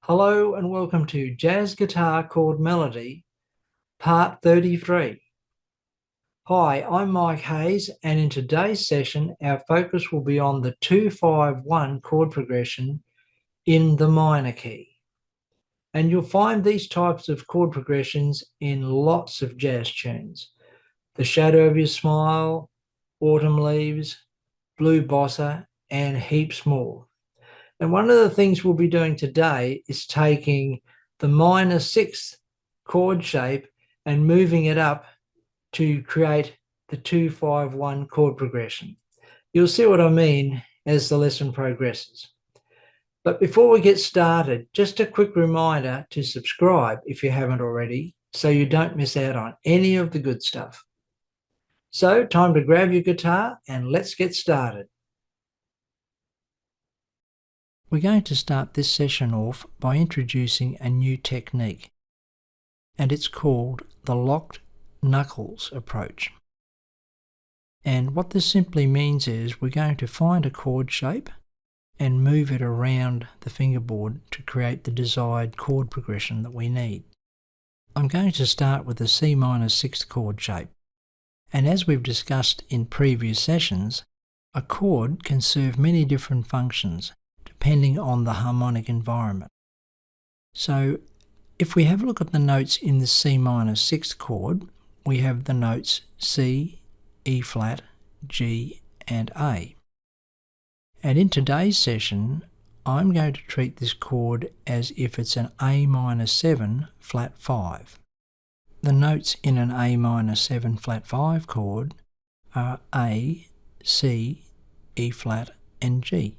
Hello and welcome to Jazz Guitar Chord Melody, Part 33. Hi, I'm Mike Hayes, and in today's session, our focus will be on the 2-5-1 chord progression in the minor key. And you'll find these types of chord progressions in lots of jazz tunes. The Shadow of Your Smile, Autumn Leaves, Blue Bossa, and heaps more. And one of the things we'll be doing today is taking the minor sixth chord shape and moving it up to create the 2-5-1 chord progression. You'll see what I mean as the lesson progresses. But before we get started, just a quick reminder to subscribe if you haven't already, so you don't miss out on any of the good stuff. So, time to grab your guitar and let's get started. We're going to start this session off by introducing a new technique, and it's called the locked knuckles approach. And what this simply means is we're going to find a chord shape and move it around the fingerboard to create the desired chord progression that we need. I'm going to start with the C minor sixth chord shape, and as we've discussed in previous sessions, a chord can serve many different functions depending on the harmonic environment. So if we have a look at the notes in the C minor sixth chord, we have the notes C, E flat, G and A. And in today's session, I'm going to treat this chord as if it's an A minor 7 flat 5. The notes in an A minor 7 flat 5 chord are A, C, E flat and G.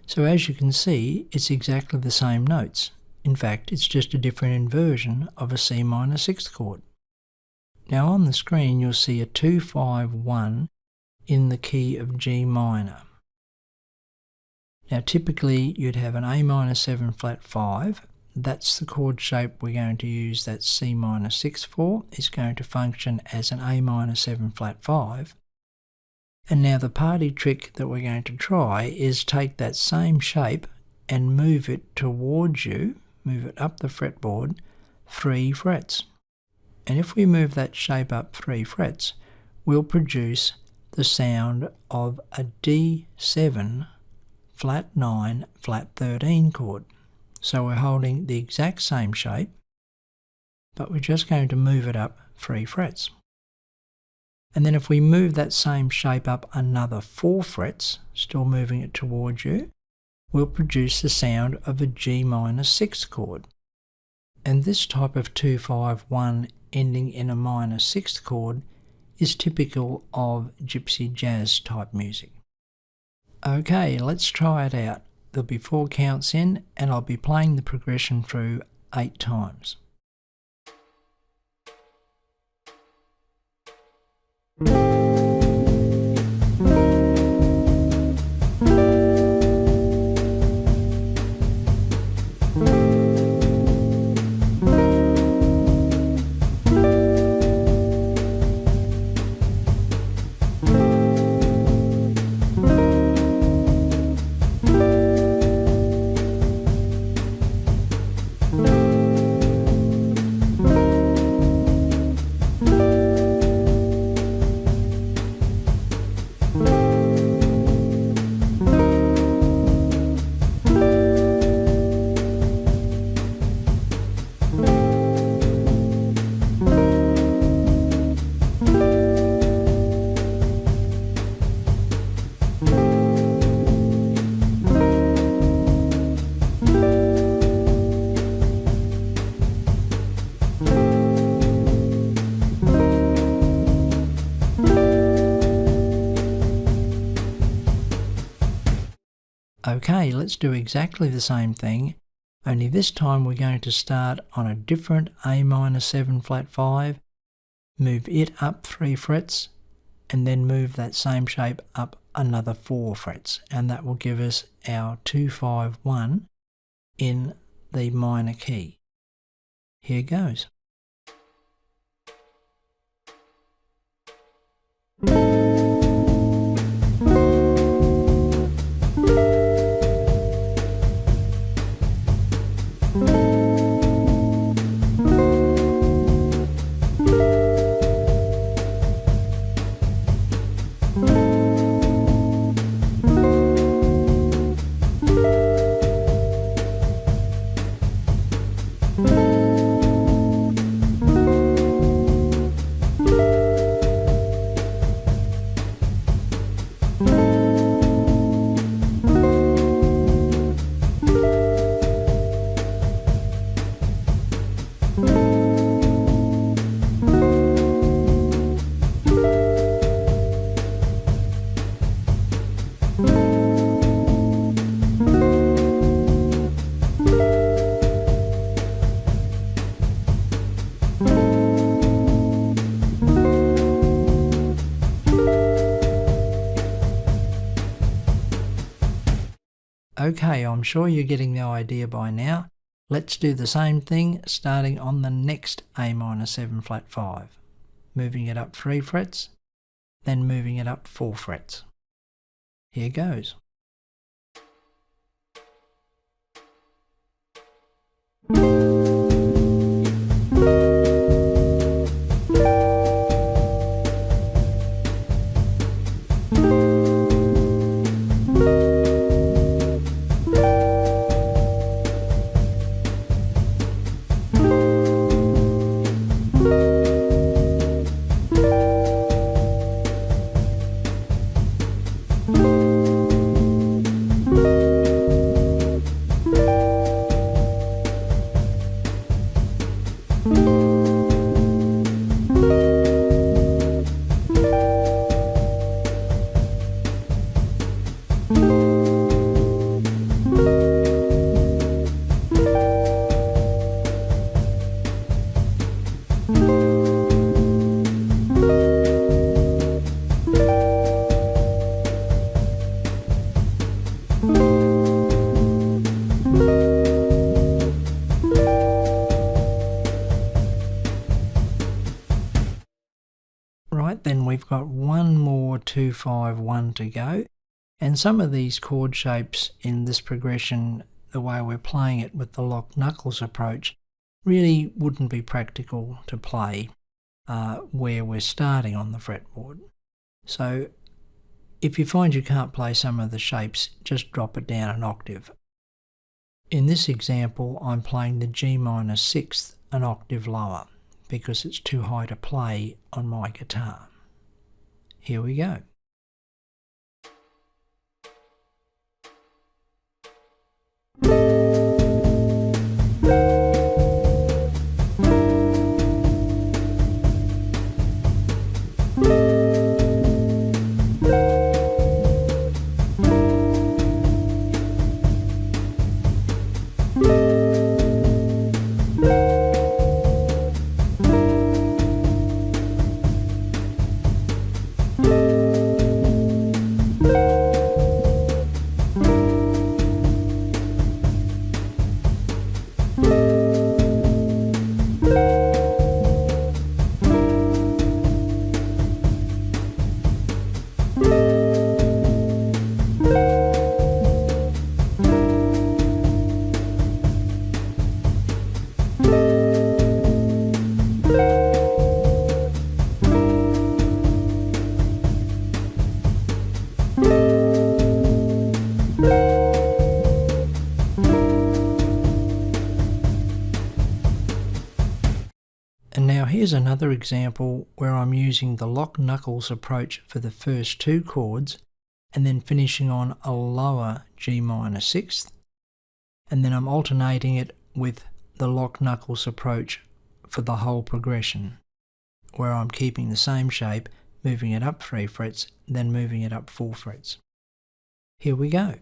So as you can see, it's exactly the same notes. In fact, it's just a different inversion of a C minor sixth chord. Now on the screen you'll see a 2-5-1 in the key of G minor. Now typically you'd have an A minor 7 flat 5. That's the chord shape we're going to use that C minor 6 for. It's going to function as an A minor 7 flat 5. And now the party trick that we're going to try is take that same shape and move it towards you, move it up the fretboard 3 frets. And if we move that shape up 3 frets, we'll produce the sound of a D7 flat 9 flat 13 chord. So we're holding the exact same shape, but we're just going to move it up 3 frets. And then if we move that same shape up another 4 frets, still moving it towards you, we'll produce the sound of a G minor 6 chord. And this type of 2-5-1 ending in a minor 6th chord is typical of gypsy jazz type music. Okay, let's try it out. There'll be 4 counts in, and I'll be playing the progression through 8 times. Okay, let's do exactly the same thing, only this time we're going to start on a different A minor 7 flat 5, move it up 3 frets, and then move that same shape up another 4 frets, and that will give us our 2-5-1 in the minor key. Here goes. Okay, I'm sure you're getting the idea by now. Let's do the same thing starting on the next A minor 7 flat 5, moving it up 3 frets, then moving it up 4 frets. Here goes. Right, then we've got one more 2-5-1 to go, and some of these chord shapes in this progression, the way we're playing it with the locked knuckles approach, really wouldn't be practical to play where we're starting on the fretboard. So if you find you can't play some of the shapes, just drop it down an octave. In this example, I'm playing the G minor 6th an octave lower, because it's too high to play on my guitar. Here we go. And now here's another example where I'm using the lock knuckles approach for the first two chords and then finishing on a lower G minor 6th, and then I'm alternating it with the lock knuckles approach for the whole progression, where I'm keeping the same shape, moving it up 3 frets, then moving it up 4 frets. Here we go.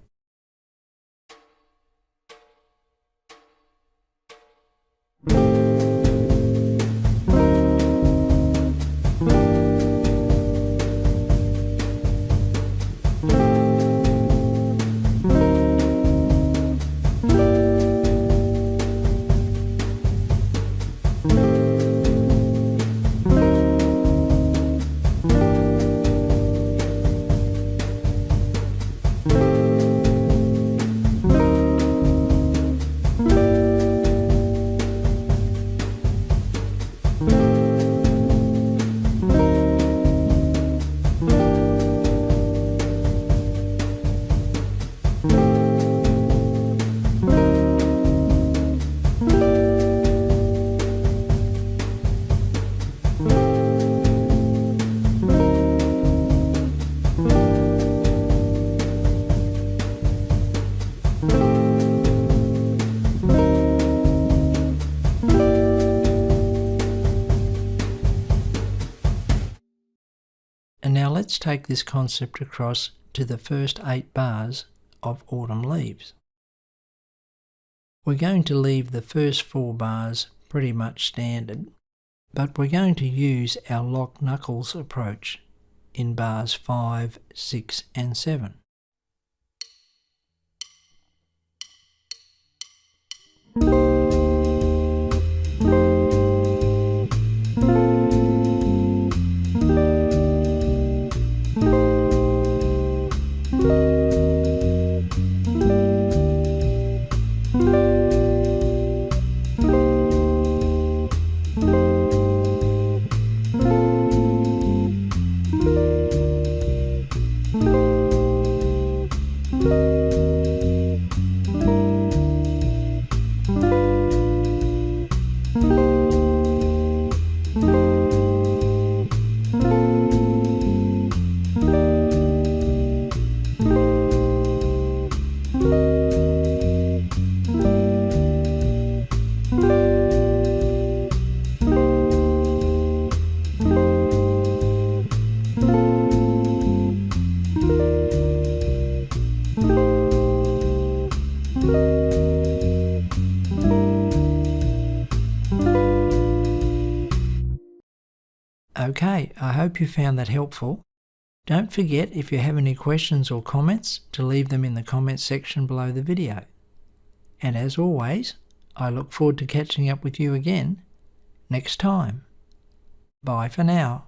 let's take this concept across to the first 8 bars of Autumn Leaves. We're going to leave the first 4 bars pretty much standard, but we're going to use our locked knuckles approach in bars 5, 6 and 7. Okay, I hope you found that helpful. Don't forget, if you have any questions or comments, to leave them in the comments section below the video. And as always, I look forward to catching up with you again next time. Bye for now.